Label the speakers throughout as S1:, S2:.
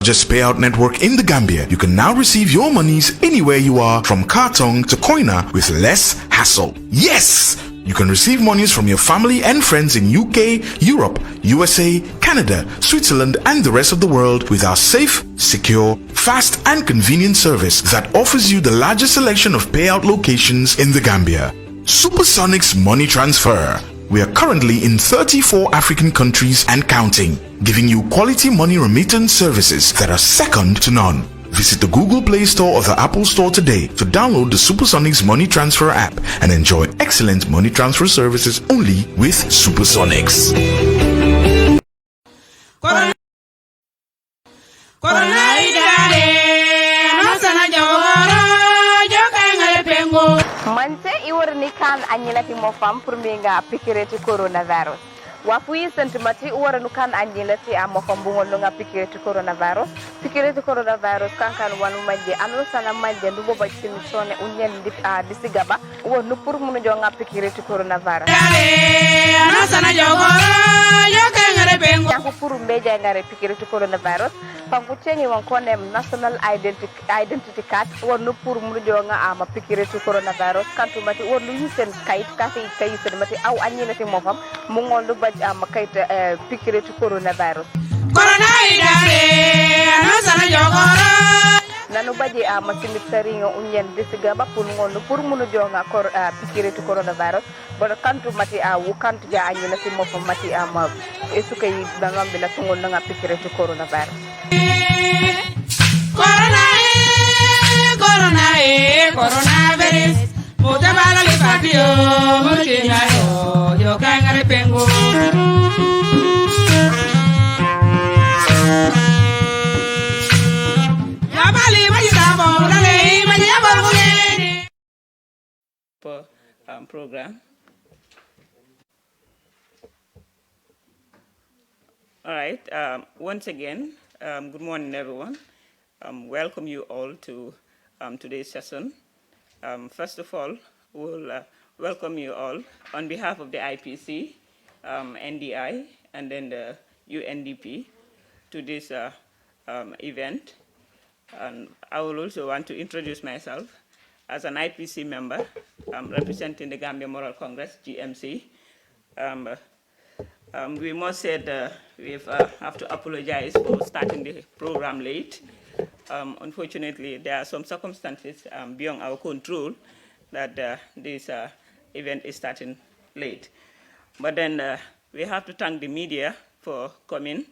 S1: Just payout network in the Gambia. You can now receive your monies anywhere you are, from Kartong to Koina, with less hassle. Yes! You can receive monies from your family and friends in UK, Europe, USA, Canada, Switzerland, and the rest of the world with our safe, secure, fast, and convenient service that offers you the largest selection of payout locations in the Gambia. Supersonics Money Transfer. We are currently in 34 African countries and counting, giving you quality money remittance services that are second to none. Visit the Google Play Store or the Apple Store today to download the Supersonics Money Transfer app and enjoy excellent money transfer services only with Supersonics.
S2: Mante iworni kan anyilati mo fam pour mi nga pikireti coronavirus. Wafuyi sentimati uwaranu kan anyilati mo fam bungol nga pikireti coronavirus. Pikireti coronavirus kankan wanu majje anu sana majje ndubo ba simisone unyen disigaba wonu pour munu jo nga pikireti coronavirus. Anu sana jogoro yo kengare bengo. Ko pour mbeja ngare pikireti coronavirus. Fangu chengi wankone national identity card wonu pour munu jo nga ma pikireti coronavirus kantu mati wonu yusen kayit kasi kayisen mati aw anyilati mo fam mu ngoldu ba kayit pikireti coronavirus. Nanu baje masimitari unyen disigaba pour ngoldu pour munu jo nga pikireti coronavirus bodo kantu mati wu kantu ja anyilati mo fam mati ma esuka yi dangambe la tungol nga pikireti coronavirus. Coronavirus mutabala le patio mukenya yo kangare pengo yabali majitabo dale majabal guleni
S3: program. All right, once again, good morning everyone. Welcome you all to today's session. First of all, we'll welcome you all on behalf of the IPC, NDI, and then the UNDP to this event. And I will also want to introduce myself as an IPC member representing the Gambia Moral Congress, GMC. We must say we have to apologize for starting the program late. Unfortunately, there are some circumstances beyond our control that this event is starting late. But then we have to thank the media for coming,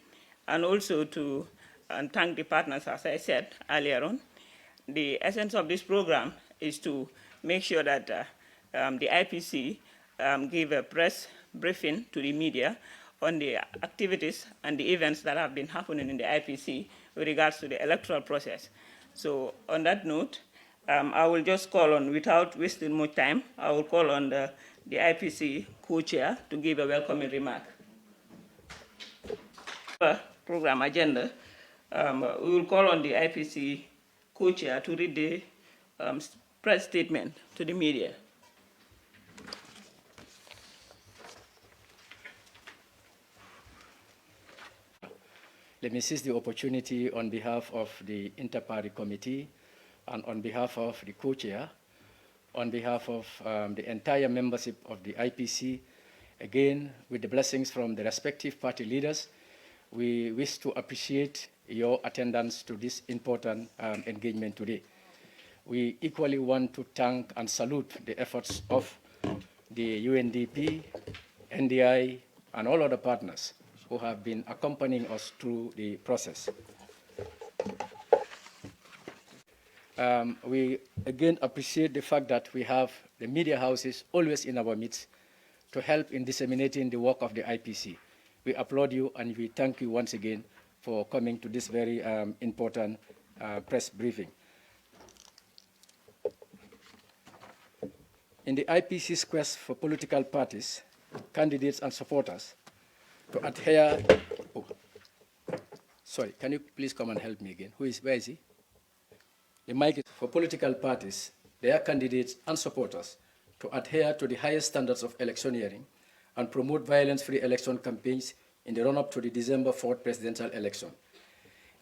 S3: and also to thank the partners, as I said earlier on. The essence of this program is to make sure that the IPC give a press briefing to the media on the activities and the events that have been happening in the IPC with regards to the electoral process. So on that note, I will just call on, without wasting much time, I will call on the IPC co-chair to give a welcoming remark. Program agenda, we will call on the IPC co-chair to read the press statement to the media.
S4: Let me seize the opportunity on behalf of the Inter-Party Committee and on behalf of the co-chair, on behalf of the entire membership of the IPC, again, with the blessings from the respective party leaders, we wish to appreciate your attendance to this important engagement today. We equally want to thank and salute the efforts of the UNDP, NDI, and all other partners who have been accompanying us through the process. We again appreciate the fact that we have the media houses always in our midst to help in disseminating the work of the IPC. We applaud you and we thank you once again for coming to this very important press briefing. In the IPC's quest for political parties, candidates and supporters to adhere, sorry, can you please come and help me again? Where is he? The mic is for political parties, their candidates and supporters to adhere to the highest standards of electioneering and promote violence-free election campaigns in the run-up to the December 4th presidential election.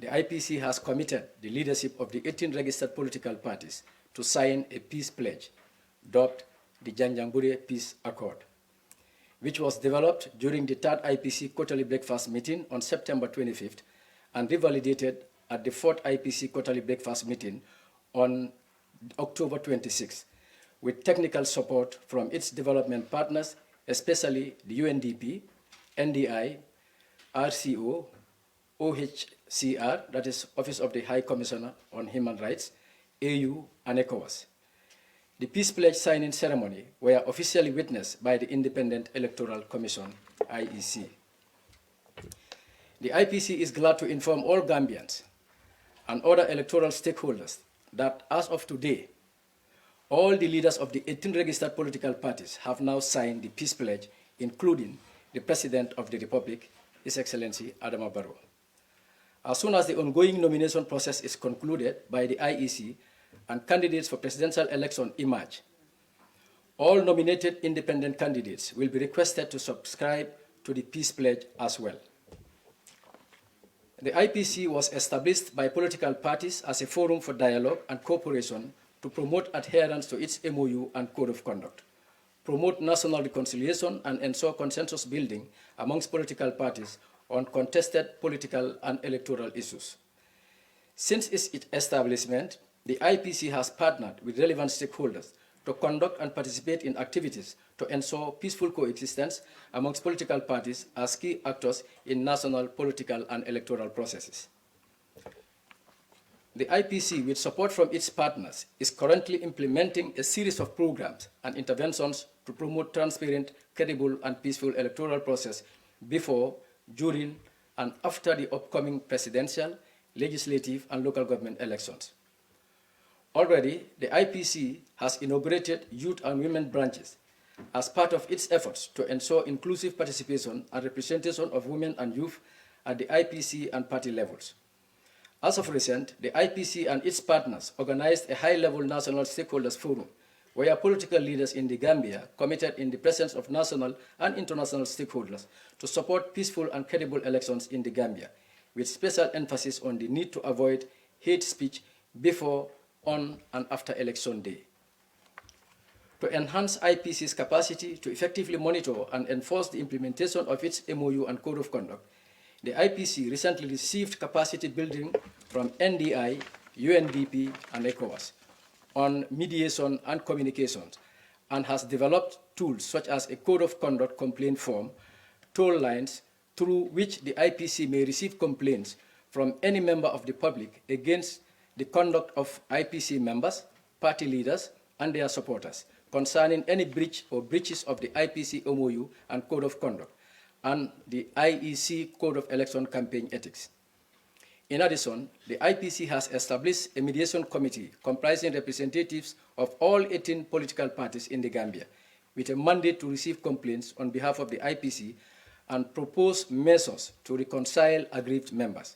S4: the IPC has committed the leadership of the 18 registered political parties to sign a peace pledge, dubbed the Janjanbureh Peace Accord, which was developed during the third IPC quarterly breakfast meeting on September 25th and revalidated at the fourth IPC quarterly breakfast meeting on October 26th, with technical support from its development partners, especially the UNDP, NDI, RCO, OHCR, that is Office of the High Commissioner on Human Rights, AU, and ECOWAS. The Peace Pledge signing ceremony were officially witnessed by the Independent Electoral Commission, IEC. The IPC is glad to inform all Gambians and other electoral stakeholders that as of today, all the leaders of the 18 registered political parties have now signed the Peace Pledge, including the President of the Republic, His Excellency Adama Barrow. As soon as the ongoing nomination process is concluded by the IEC and candidates for presidential election emerge, all nominated independent candidates will be requested to subscribe to the Peace Pledge as well. The IPC was established by political parties as a forum for dialogue and cooperation to promote adherence to its MOU and Code of Conduct, promote national reconciliation, and ensure consensus building amongst political parties on contested political and electoral issues. Since its establishment, the IPC has partnered with relevant stakeholders to conduct and participate in activities to ensure peaceful coexistence amongst political parties as key actors in national political and electoral processes. The IPC, with support from its partners, is currently implementing a series of programs and interventions to promote transparent, credible, and peaceful electoral process before, during, and after the upcoming presidential, legislative, and local government elections. Already, the IPC has inaugurated youth and women branches as part of its efforts to ensure inclusive participation and representation of women and youth at the IPC and party levels. As of recent, the IPC and its partners organized a high-level national stakeholders forum where political leaders in the Gambia committed in the presence of national and international stakeholders to support peaceful and credible elections in the Gambia, with special emphasis on the need to avoid hate speech before, on, and after election day. To enhance IPC's capacity to effectively monitor and enforce the implementation of its MOU and Code of Conduct, the IPC recently received capacity building from NDI, UNDP, and ECOWAS on mediation and communications, and has developed tools such as a Code of Conduct complaint form, toll lines, through which the IPC may receive complaints from any member of the public against the conduct of IPC members, party leaders, and their supporters concerning any breach or breaches of the IPC MOU and Code of Conduct, and the IEC Code of Election Campaign Ethics. In addition, the IPC has established a mediation committee comprising representatives of all 18 political parties in the Gambia, with a mandate to receive complaints on behalf of the IPC and propose measures to reconcile aggrieved members.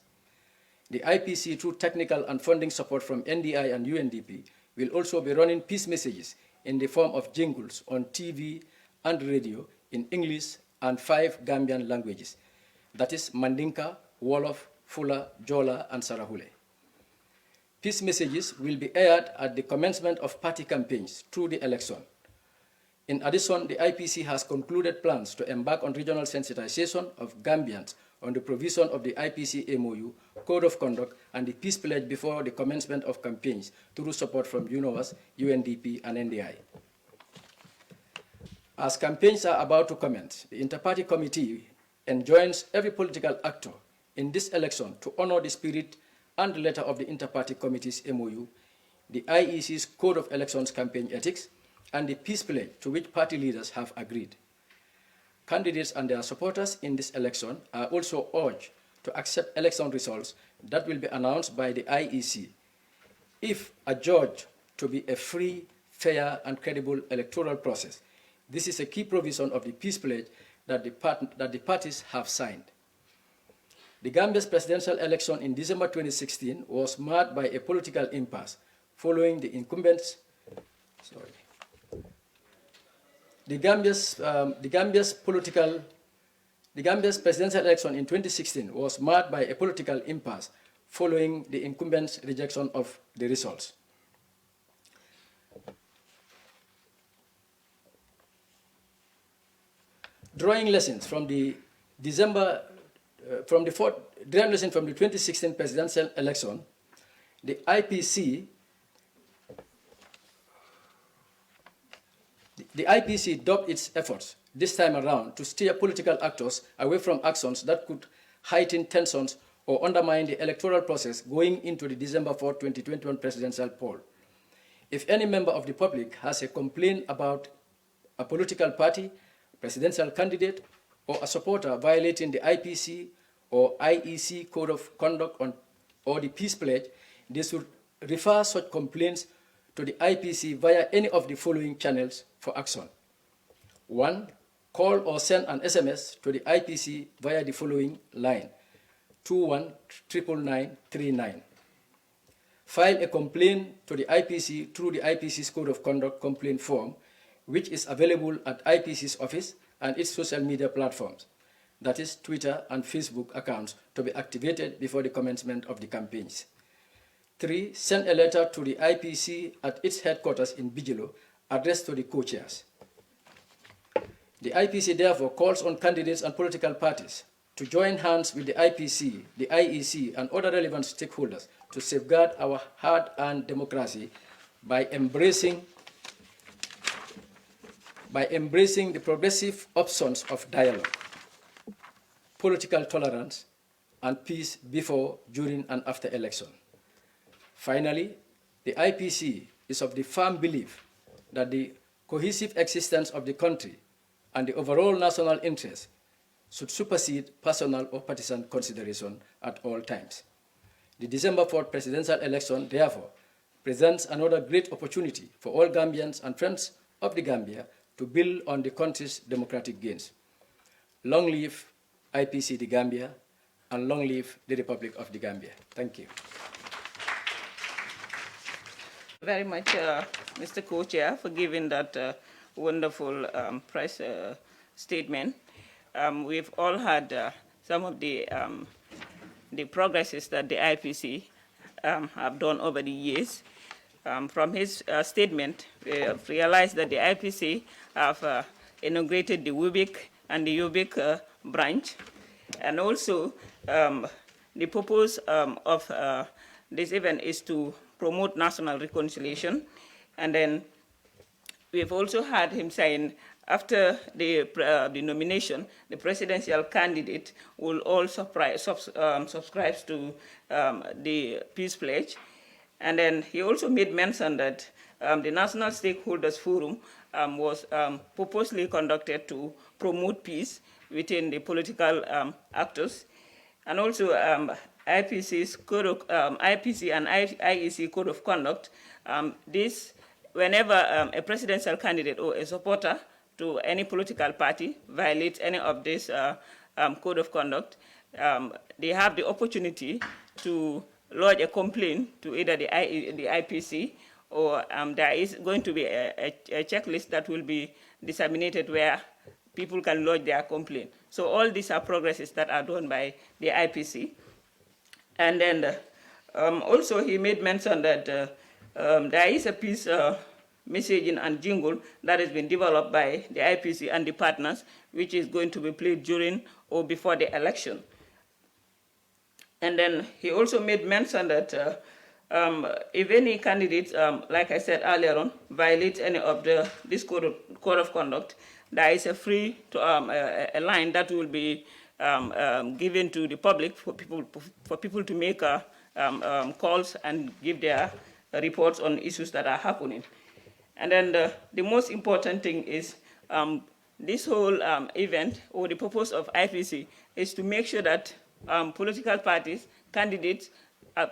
S4: The IPC, through technical and funding support from NDI and UNDP, will also be running peace messages in the form of jingles on TV and radio in English and 5 Gambian languages, that is Mandinka, Wolof, Fula, Jola, and Sarahule. Peace messages will be aired at the commencement of party campaigns through the election. In addition, the IPC has concluded plans to embark on regional sensitization of Gambians on the provision of the IPC MOU, Code of Conduct, and the Peace Pledge before the commencement of campaigns through support from UNOWAS, UNDP, and NDI. As campaigns are about to commence, the Inter-Party Committee enjoins every political actor in this election to honor the spirit and the letter of the Inter-Party Committee's MOU, the IEC's Code of Elections Campaign Ethics, and the Peace Pledge to which party leaders have agreed. Candidates and their supporters in this election are also urged to accept election results that will be announced by the IEC if adjudged to be a free, fair, and credible electoral process. This is a key provision of the Peace Pledge that the parties have signed. The Gambia's presidential election in December 2016 was marked by a political impasse following the incumbents. The Gambia's presidential election in 2016 was marked by a political impasse following the incumbent's rejection of the results. Drawing lessons from the 2016 presidential election, the IPC doubled its efforts this time around to steer political actors away from actions that could heighten tensions or undermine the electoral process going into the December 4, 2021 presidential poll. If any member of the public has a complaint about a political party, presidential candidate, or a supporter violating the IPC or IEC Code of Conduct or the Peace Pledge, they should refer such complaints to the IPC via any of the following channels for action. 1. Call or send an SMS to the IPC via the following line, 21-999-39. File a complaint to the IPC through the IPC's Code of Conduct complaint form, which is available at IPC's office and its social media platforms, that is Twitter and Facebook accounts, to be activated before the commencement of the campaigns. 3. Send a letter to the IPC at its headquarters in Bijilo, addressed to the co-chairs. The IPC therefore calls on candidates and political parties to join hands with the IPC, the IEC, and other relevant stakeholders to safeguard our hard-earned democracy by embracing the progressive options of dialogue, political tolerance, and peace before, during, and after election. Finally, the IPC is of the firm belief that the cohesive existence of the country and the overall national interest should supersede personal or partisan consideration at all times. The December 4th presidential election, therefore, presents another great opportunity for all Gambians and friends of the Gambia to build on the country's democratic gains. Long live IPC the Gambia, and long live the Republic of the Gambia. Thank you.
S3: Very much, Mr. Co-Chair, for giving that wonderful press statement. We've all had some of the progresses that the IPC have done over the years. From his statement, we have realized that the IPC have inaugurated the WUBIC and the UBIC branch. And also, the purpose of this event is to promote national reconciliation. And then we've also had him saying, after the nomination, the presidential candidate will all subscribe to the Peace Pledge. And then he also made mention that the National Stakeholders Forum was purposely conducted to promote peace within the political actors. And also IPC and IEC Code of Conduct, whenever a presidential candidate or a supporter to any political party violates any of this Code of Conduct, they have the opportunity to lodge a complaint to either the IPC, or there is going to be a checklist that will be disseminated where people can lodge their complaint. So all these are progresses that are done by the IPC. And then also he made mention that there is a peace messaging and jingle that has been developed by the IPC and the partners, which is going to be played during or before the election. And then he also made mention that if any candidates, like I said earlier on, violate any of this code of conduct, there is a free a line that will be given to the public for people to make calls and give their reports on issues that are happening. And then the most important thing is this whole event, or the purpose of IPC, is to make sure that political parties, candidates,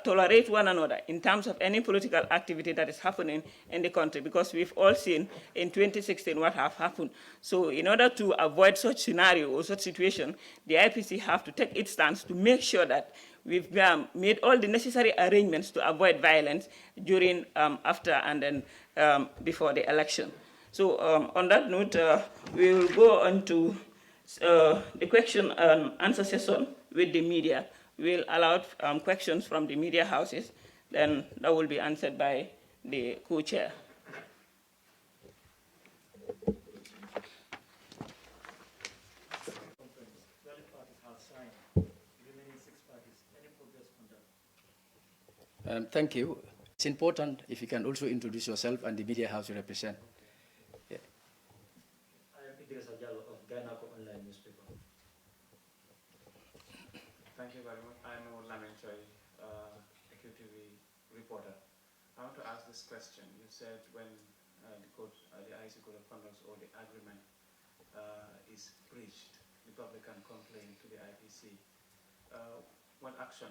S3: tolerate one another in terms of any political activity that is happening in the country, because we've all seen in 2016 what have happened. So in order to avoid such scenario or such situation, the IPC have to take its stance to make sure that we've made all the necessary arrangements to avoid violence during, after, and then before the election. So on that note, we will go on to the question and answer session with the media. we'll allow questions from the media houses, then that will be answered by the co-chair.
S4: Thank you. It's important if you can also introduce yourself and the media house you represent. Yeah.
S5: I am Idris Ajalo of Gainako Online Newspaper.
S6: Thank you very much. I am Lamin Choi, a QTV reporter. I want to ask this question. You said when the IC Code of Conduct or the agreement is breached, the public can complain to the IPC. What action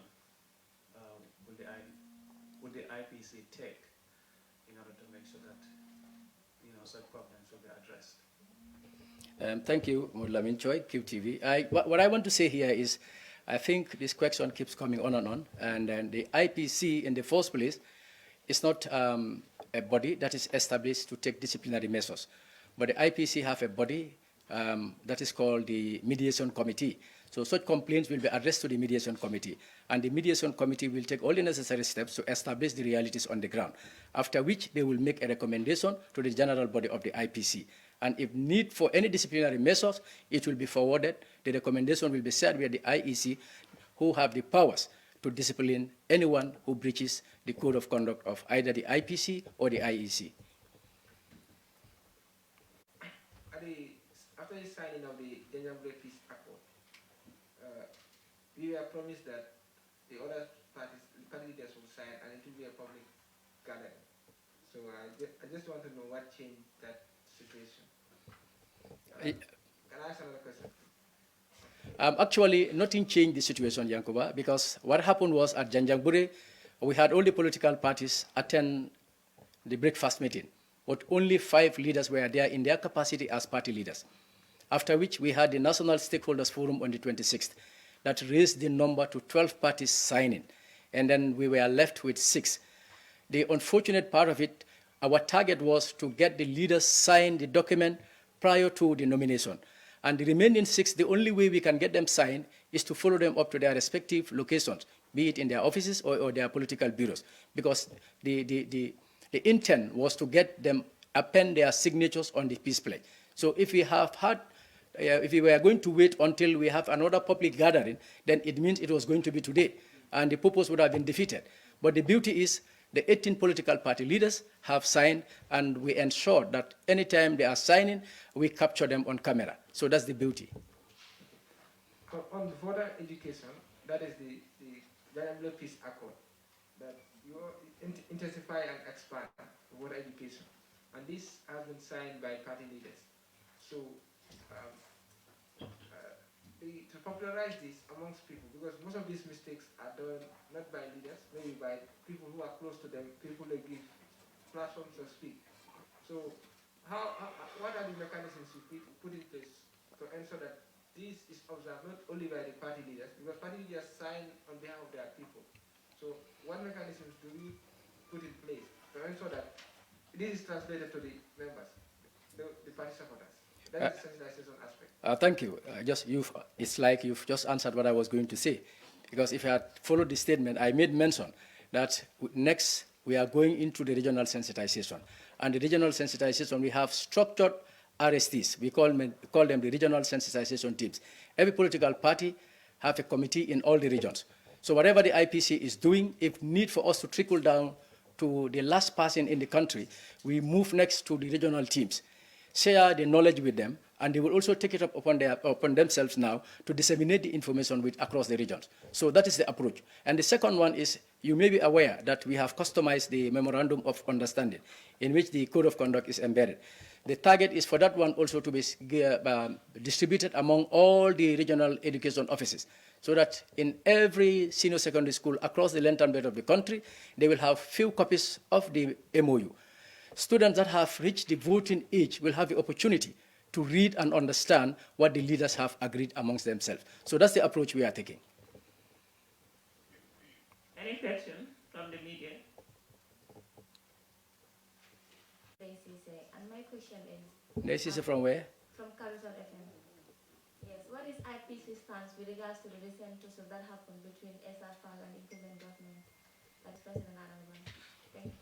S6: would the IPC take in order to make sure that such problems will be addressed?
S4: Thank you, Lamin Choi, QTV. What I want to say here is, I think this question keeps coming on, and then the IPC in the first place is not a body that is established to take disciplinary measures, but the IPC have a body that is called the Mediation Committee. So such complaints will be addressed to the Mediation Committee, and the Mediation Committee will take all the necessary steps to establish the realities on the ground, after which they will make a recommendation to the general body of the IPC. And if need for any disciplinary measures, it will be forwarded. The recommendation will be shared with the IEC, who have the powers to discipline anyone who breaches the code of conduct of either the IPC or the IEC.
S7: After the signing of the Denjambre Peace Accord, we were promised that the other party leaders will sign and it will be a public gathering. So I just want to know what changed that situation. Can I ask another question?
S4: Actually, nothing changed the situation, Yankuba, because what happened was at Janjangbure, we had all the political parties attend the breakfast meeting, but only 5 leaders were there in their capacity as party leaders. After which we had the National Stakeholders Forum on the 26th that raised the number to 12 parties signing, and then we were left with 6. The unfortunate part of it, our target was to get the leaders sign the document prior to the nomination. And the remaining 6, the only way we can get them signed is to follow them up to their respective locations, be it in their offices or their political bureaus, because the intent was to get them append their signatures on the peace pledge. So if we if we were going to wait until we have another public gathering, then it means it was going to be today, and the purpose would have been defeated. But the beauty is the 18 political party leaders have signed, and we ensure that anytime they are signing, we capture them on camera. So that's the beauty.
S7: On the further education, that is the Janjangbure Peace Accord, that you intensify and expand water education. And this has been signed by party leaders. So to popularize this amongst people, because most of these mistakes are done not by leaders, maybe by people who are close to them, people they give platforms to speak. So what are the mechanisms you put in place to ensure that this is observed not only by the party leaders, because party leaders sign on behalf of their people. So what mechanisms do we put in place to ensure that this is translated to the members, the party supporters? That is the sensitization aspect.
S4: Thank you. It's like you've just answered what I was going to say. Because if I had followed the statement, I made mention that next we are going into the regional sensitization. And the regional sensitization, we have structured RSTs. We call them the regional sensitization teams. Every political party have a committee in all the regions. So whatever the IPC is doing, if need for us to trickle down to the last person in the country, we move next to the regional teams, share the knowledge with them, and they will also take it up upon themselves now to disseminate the information across the regions. So that is the approach. And the second one is, you may be aware that we have customized the Memorandum of Understanding, in which the Code of Conduct is embedded. The target is for that one also to be distributed among all the regional education offices, so that in every senior secondary school across the length and breadth of the country, they will have few copies of the MOU. Students that have reached the voting age will have the opportunity to read and understand what the leaders have agreed amongst themselves. So that's the approach we are taking.
S3: Any question from the media?
S8: And my question is...
S4: This is from where?
S8: From Carousel FM. Yes, what is IPC stance with regards to the recent tussle that happened between SFL and incumbent government, like President Adama? Thank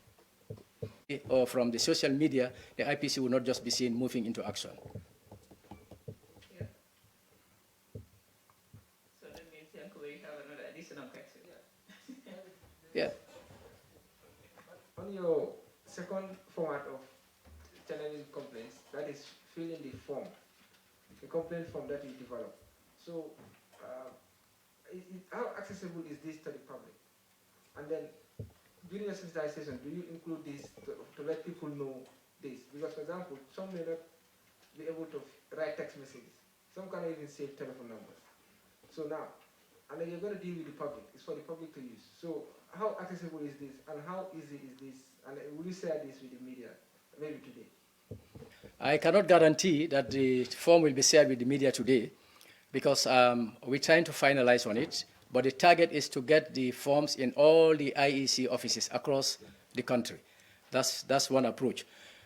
S8: you.
S4: Or from the social media, the IPC will not just be seen moving into action.
S3: Yeah. So that means we have another additional question.
S4: Yeah.
S7: On your second format of channeling complaints, that is filling the form, the complaint form that you develop. So, how accessible is this to the public? And then, during your sensitization, do you include this to let people know this? Because, for example, some may not be able to write text messages. Some cannot even save telephone numbers. So now, and then you're going to deal with the public. It's for the public to use. So how accessible is this, and how easy is this? And will you share this with the media, maybe today?
S4: I cannot guarantee that the form will be shared with the media today because we're trying to finalize on it. But the target is to get the forms in all the IEC offices across the country. That's one approach.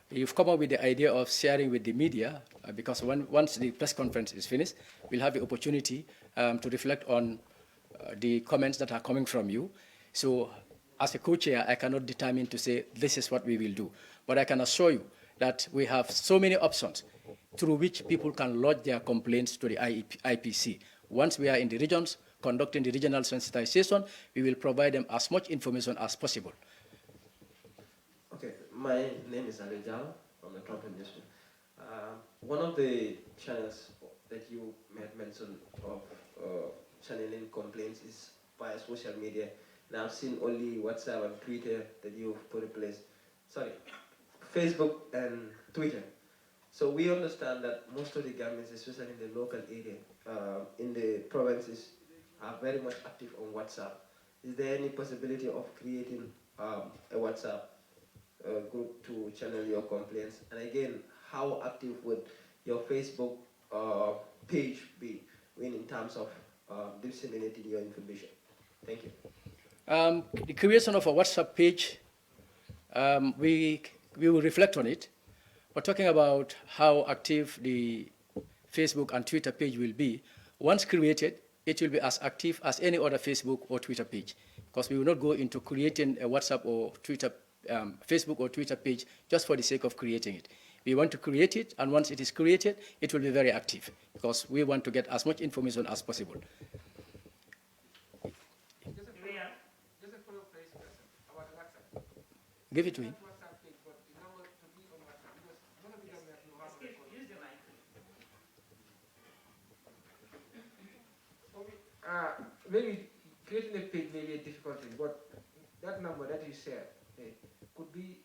S4: You've come up with the idea of sharing with the media because once the press conference is finished, we'll have the opportunity to reflect on the comments that are coming from you. So as a co-chair, I cannot determine to say this is what we will do. But I can assure you that we have so many options through which people can lodge their complaints to the IPC. Once we are in the regions, conducting the regional sensitization, we will provide them as much information as possible.
S9: Okay, my name is Ali Jalo from the Trumpet Newsroom. One of the channels that you had mentioned of channeling complaints is via social media. And I've seen only WhatsApp and Twitter that you've put in place. Sorry, Facebook and Twitter. So we understand that most of the governments, especially in the local area, in the provinces, are very much active on WhatsApp. Is there any possibility of creating a WhatsApp group to channel your complaints? And again, how active would your Facebook page be in terms of disseminating your information? Thank you.
S4: The creation of a WhatsApp page, we will reflect on it. We're talking about how active the Facebook and Twitter page will be. Once created, it will be as active as any other Facebook or Twitter page, because we will not go into creating a WhatsApp or Twitter, Facebook or Twitter page just for the sake of creating it. We want to create it, and once it is created, it will be very active, because we want to get as much information as possible. Give it to him.
S7: Maybe creating a page may be a difficult thing, but that number that you share could be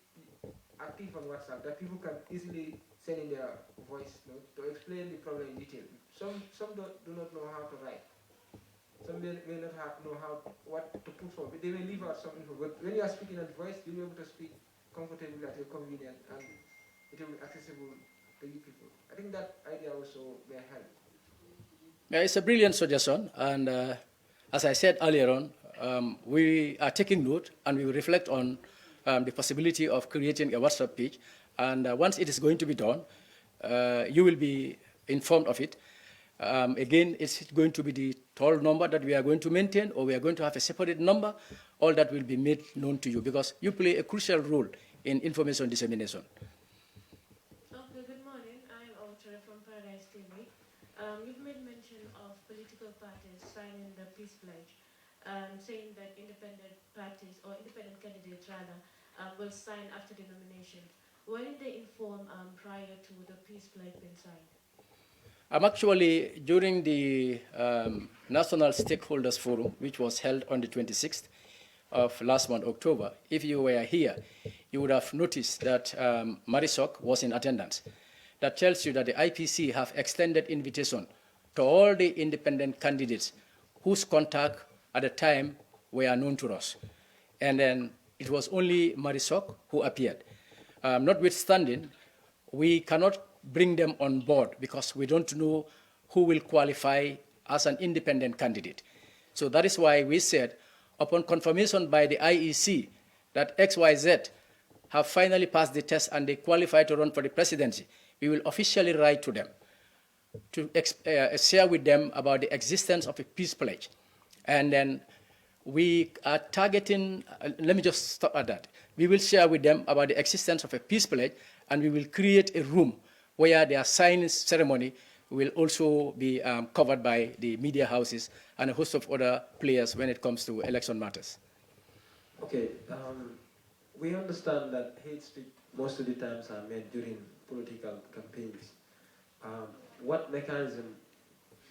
S7: active on WhatsApp, that people can easily send in their voice note to explain the problem in detail. Some do not know how to write. Some may not know what to put for, but they may leave out some info. But when you are speaking on voice, you'll be able to speak comfortably at your convenience, and it will be accessible to you people. I think that idea also may help.
S4: Yeah, it's a brilliant suggestion, and as I said earlier on, we are taking note and we will reflect on the possibility of creating a WhatsApp page. And once it is going to be done, you will be informed of it. Again, it's going to be the toll number that we are going to maintain, or we are going to have a separate number. All that will be made known to you, because you play a crucial role in information dissemination.
S8: Okay, good morning. I'm Audrey from Paradise TV. You've made mention of political parties signing the peace pledge, saying that independent parties, or independent candidates rather, will sign after the nomination. Why did they inform prior to the peace pledge being signed?
S4: Actually, during the National Stakeholders Forum, which was held on the 26th of last month, October, if you were here, you would have noticed that Marisok was in attendance. That tells you that the IPC have extended invitation to all the independent candidates whose contact at the time were known to us. And then it was only Marisok who appeared. Notwithstanding, we cannot bring them on board because we don't know who will qualify as an independent candidate. So that is why we said, upon confirmation by the IEC that XYZ have finally passed the test and they qualify to run for the presidency, we will officially write to them to share with them about the existence of a peace pledge. And then we are targeting, let me just stop at that. We will share with them about the existence of a peace pledge, and we will create a room where their signing ceremony will also be covered by the media houses and a host of other players when it comes to election matters.
S9: Okay, we understand that hate speech most of the times are made during political campaigns. What mechanism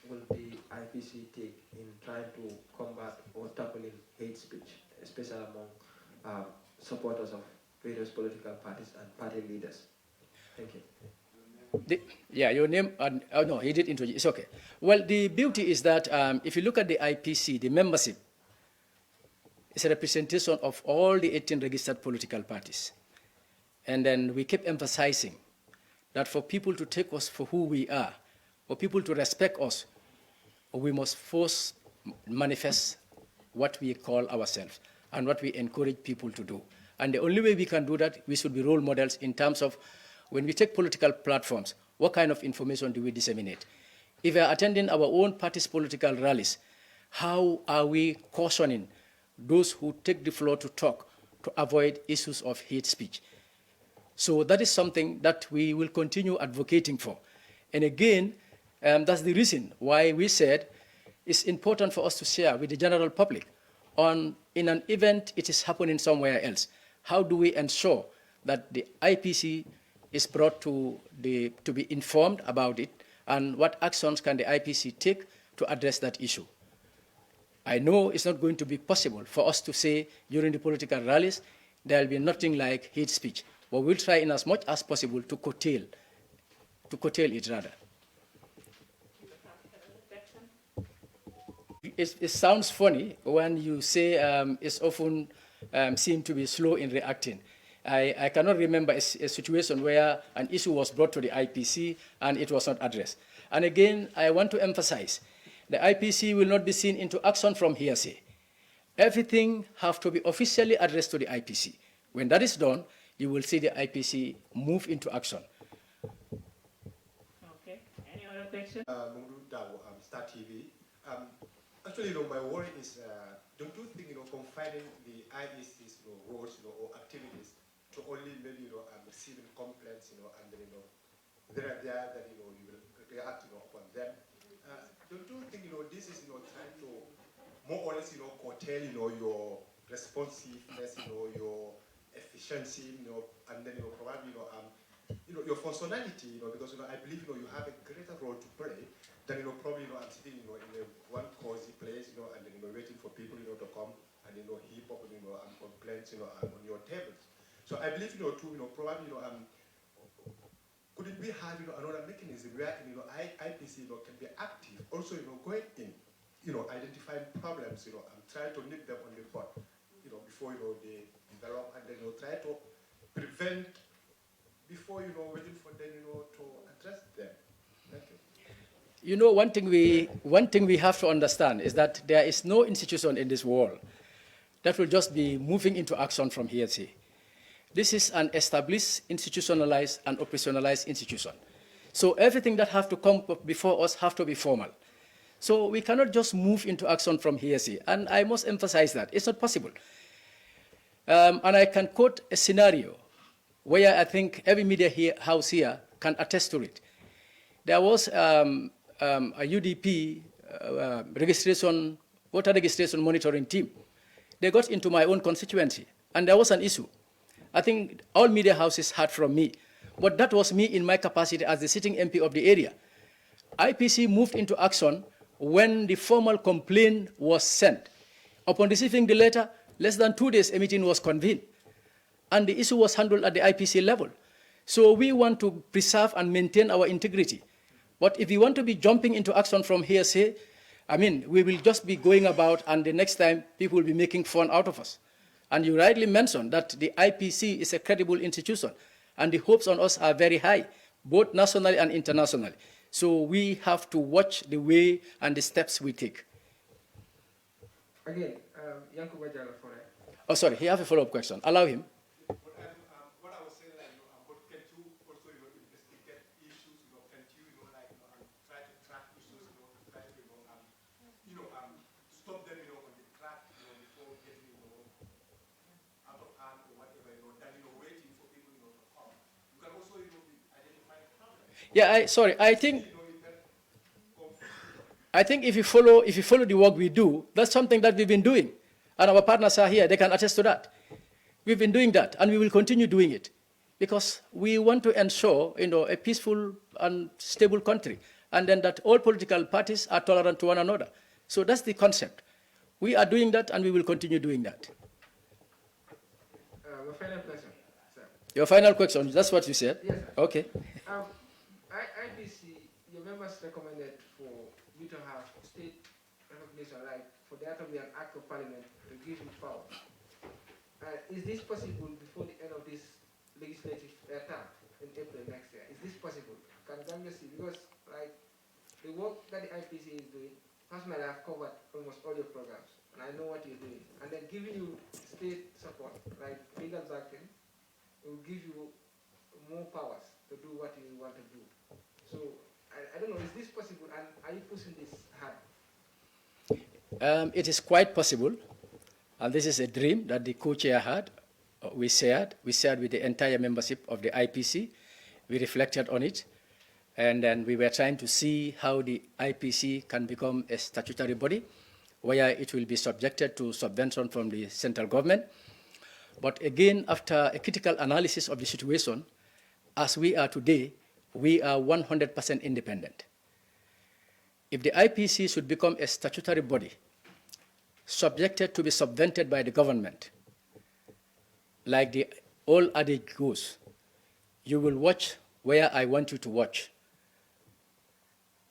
S9: will the IPC take in trying to combat or tackling hate speech, especially among supporters of various political parties and party leaders? Thank you.
S4: Yeah, your name, oh no, he did introduce, it's okay. Well, the beauty is that if you look at the IPC, the membership is a representation of all the 18 registered political parties. And then we keep emphasizing that for people to take us for who we are, for people to respect us, we must first manifest what we call ourselves and what we encourage people to do. And the only way we can do that, we should be role models in terms of when we take political platforms, what kind of information do we disseminate? If we are attending our own party's political rallies, how are we cautioning those who take the floor to talk to avoid issues of hate speech? So that is something that we will continue advocating for. And again, that's the reason why we said it's important for us to share with the general public on, in an event it is happening somewhere else, how do we ensure that the IPC is brought to be informed about it, and what actions can the IPC take to address that issue? I know it's not going to be possible for us to say during the political rallies there will be nothing like hate speech, but we'll try in as much as possible to curtail it rather. It sounds funny when you say it's often seen to be slow in reacting. I cannot remember a situation where an issue was brought to the IPC and it was not addressed. And again, I want to emphasize, the IPC will not be seen into action from hearsay. Everything has to be officially addressed to the IPC. When that is done, you will see the IPC move into action.
S3: Okay, any other question?
S10: Star TV. Actually, my worry is, don't you think, confining the IEC's roles, or activities to only maybe, receiving complaints, and then, there are there that, you will react, upon them. Don't you think, this is, trying to more or less, curtail, your responsiveness, your efficiency, and then, probably, your functionality, because, I believe, you have a greater role to play than, probably, I'm sitting, in a one cozy place, and then, waiting for people, to come and, heap up, and complaints, on your tables. So I believe, too, probably, could it be have, another mechanism where, IPC, can be active, also, going in, identifying problems, and try to nip them on the bud, before, they develop, and then, try to prevent before, waiting for them, to address them. Thank you.
S4: One thing we have to understand is that there is no institution in this world that will just be moving into action from hearsay. This is an established, institutionalized, and operationalized institution. So everything that have to come before us have to be formal. So we cannot just move into action from hearsay. And I must emphasize that. It's not possible. And I can quote a scenario where I think every media house here can attest to it. There was a UDP voter registration monitoring team. They got into my own constituency, and there was an issue. I think all media houses heard from me, but that was me in my capacity as the sitting MP of the area. IPC moved into action when the formal complaint was sent. Upon receiving the letter, less than 2 days, a meeting was convened, and the issue was handled at the IPC level. So we want to preserve and maintain our integrity. But if we want to be jumping into action from hearsay, I mean, we will just be going about, and the next time people will be making fun out of us. And you rightly mentioned that the IPC is a credible institution, and the hopes on us are very high, both nationally and internationally. So we have to watch the way and the steps we take.
S7: Again, Yankuba Jallo for it.
S4: Oh, sorry, he has a follow-up question. Allow him.
S10: What I was saying, but can you also, investigate issues, can you, try
S4: Yeah, I think if you follow the work we do, that's something that we've been doing. And our partners are here, they can attest to that. We've been doing that, and we will continue doing it, because we want to ensure, a peaceful and stable country, and then that all political parties are tolerant to one another. So that's the concept. We are doing that, and we will continue doing that.
S7: My final question, sir.
S4: Your final question, that's what you said?
S7: Yes, sir.
S4: Okay.
S7: IPC, your members recommended for you to have state recognition, like for there to be an act of parliament to give you power. Is this possible before the end of this legislative term in April next year? Is this possible? Can Gambia see? Because like the work that the IPC is doing, personally I've covered almost all your programs, and I know what you're doing. And then giving you state support, like legal backing, will give you more powers to do what you want to do. So I don't know, is this possible, and are you pushing this hard?
S4: It is quite possible, and this is a dream that the co-chair had. We shared with the entire membership of the IPC. We reflected on it, and then we were trying to see how the IPC can become a statutory body, where it will be subjected to subvention from the central government. But again, after a critical analysis of the situation, as we are today, we are 100% independent. If the IPC should become a statutory body, subjected to be subvented by the government, like the old adage goes, you will watch where I want you to watch.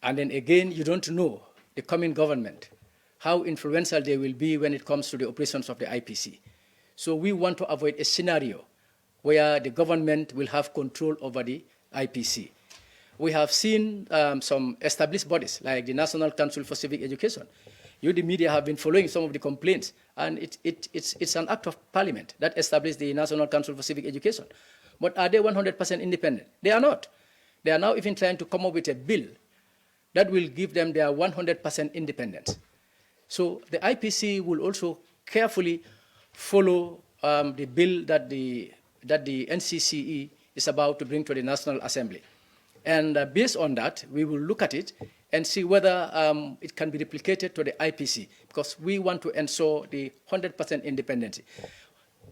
S4: And then again, you don't know the coming government, how influential they will be when it comes to the operations of the IPC. So we want to avoid a scenario where the government will have control over the IPC. We have seen some established bodies, like the National Council for Civic Education. You, the media, have been following some of the complaints, and it's an act of parliament that established the National Council for Civic Education. But are they 100% independent? They are not. They are now even trying to come up with a bill that will give them their 100% independence. So the IPC will also carefully follow the bill that the NCCE is about to bring to the National Assembly. And based on that, we will look at it and see whether it can be replicated to the IPC, because we want to ensure the 100% independence.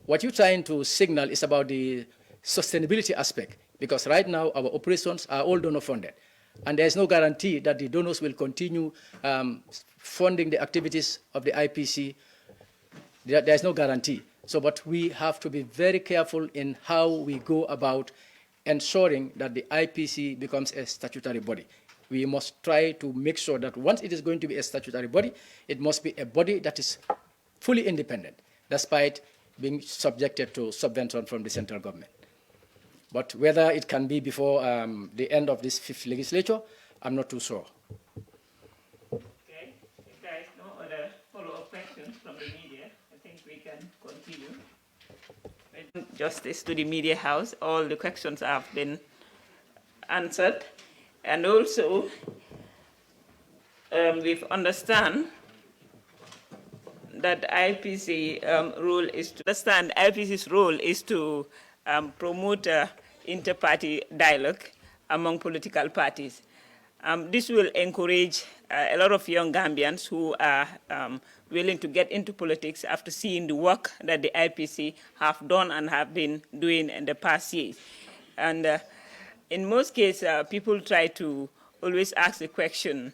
S4: What you're trying to signal is about the sustainability aspect, because right now our operations are all donor funded, and there's no guarantee that the donors will continue funding the activities of the IPC. There's no guarantee. So, but we have to be very careful in how we go about ensuring that the IPC becomes a statutory body. We must try to make sure that once it is going to be a statutory body, it must be a body that is fully independent, despite being subjected to subvention from the central government. But whether it can be before the end of this 5th legislature, I'm not too sure.
S3: Okay, if there is no other follow-up questions from the media, I think we can continue. Justice to the media house, all the questions have been answered. And also, we understand that IPC's role is to promote inter-party dialogue among political parties. This will encourage a lot of young Gambians who are willing to get into politics after seeing the work that the IPC have done and have been doing in the past years. And in most cases, people try to always ask the question,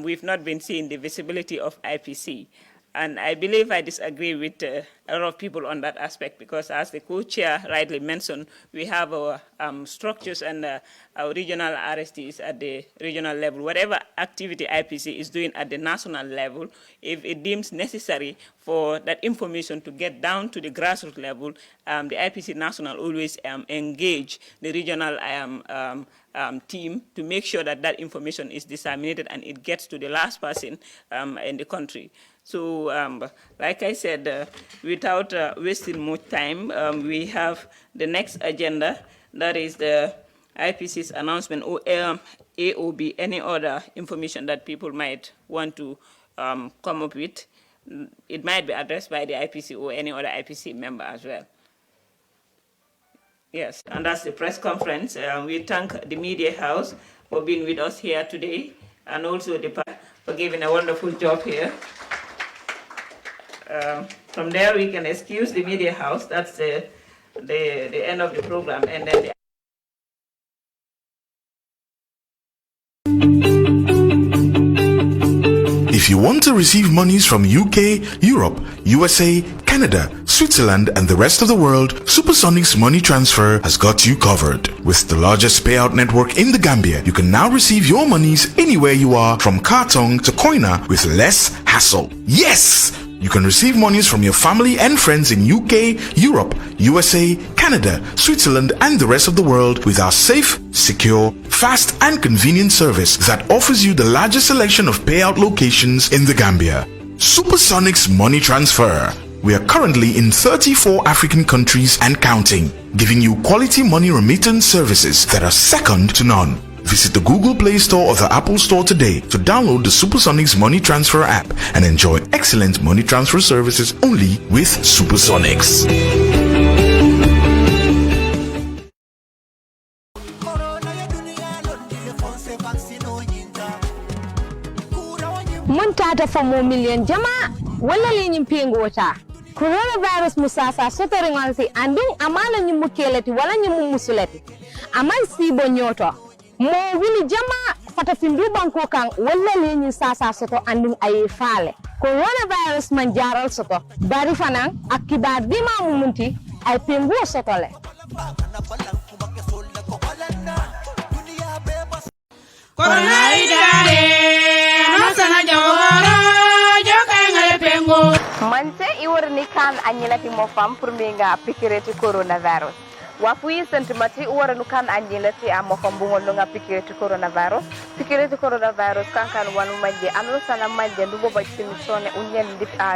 S3: we've not been seeing the visibility of IPC. And I believe I disagree with a lot of people on that aspect, because as the co-chair rightly mentioned, we have our structures and our regional RSTs at the regional level. Whatever activity IPC is doing at the national level, if it deems necessary for that information to get down to the grassroots level, the IPC national always engage the regional team to make sure that that information is disseminated and it gets to the last person in the country. So, like I said, without wasting much time, we have the next agenda, that is the IPC's announcement, or AOB, any other information that people might want to come up with. It might be addressed by the IPC or any other IPC member as well. Yes, and that's the press conference. We thank the Media House for being with us here today, and also the for giving a wonderful job here. From there, we can excuse the Media House. That's the end of the program, and then
S1: If you want to receive monies from UK, Europe, USA, Canada, Switzerland, and the rest of the world, Supersonics Money Transfer has got you covered. With the largest payout network in the Gambia, you can now receive your monies anywhere you are, from Kartong to Koina, with less hassle. Yes! You can receive monies from your family and friends in UK, Europe, USA, Canada, Switzerland, and the rest of the world with our safe, secure, fast, and convenient service that offers you the largest selection of payout locations in the Gambia. Supersonics Money Transfer. We are currently in 34 African countries and counting, giving you quality money remittance services that are second to none. Visit the Google Play Store or the Apple Store today to download the Supersonics Money Transfer app and enjoy excellent money transfer services only with Supersonics.
S11: Montata for more million jama wala li wota coronavirus musasa sotoringalsi andung amana nyimukeleti wala musuleti amay sibo nyoto mo wini jama fata findu banko kan wala li sasa soto andung ay faale coronavirus man jaral soto bari fanan akibar dima mumunti ay pengu soto le
S12: Corona idare masana jawara jokangale pengo
S2: Mante iworni kan anyilati mo fam pour minga pikireti coronavirus. Wafuyi sentimati uwaranu kan anyilati mo fam bungol nga pikireti coronavirus. Pikireti coronavirus kankan wanu manje anu sana manje ndugo ba simisone unyen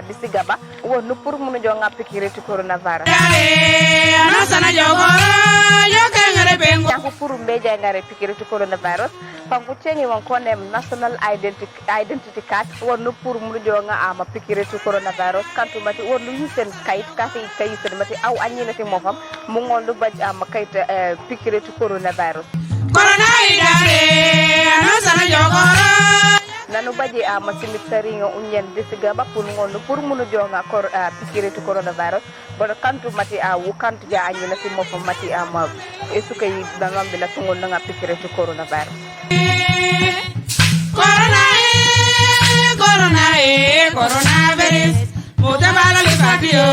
S2: disigaba wonu pour munu jonga pikireti coronavirus.
S12: Anu sana jawara jokangale pengo
S2: Yanku pour mbeja ngare pikireti coronavirus. Panguchengi wankone national identity card wonu pour munu jonga ama pikireti coronavirus kantu mati wonu yisen kayit kayit mati aw anyilati mo fam mungondu ba ama kayit pikireti coronavirus.
S12: Corona idare anu sana jawara
S2: nanu baje ama simitari ngo unyen disigaba pour munu jonga pikireti coronavirus bodo kantu mati wu kantu ja anyilati mo fam mati ama esukay dangambe la tungol nga pikireti coronavirus.
S12: Coronavirus, mutabala le patio,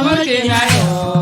S12: mutingayo.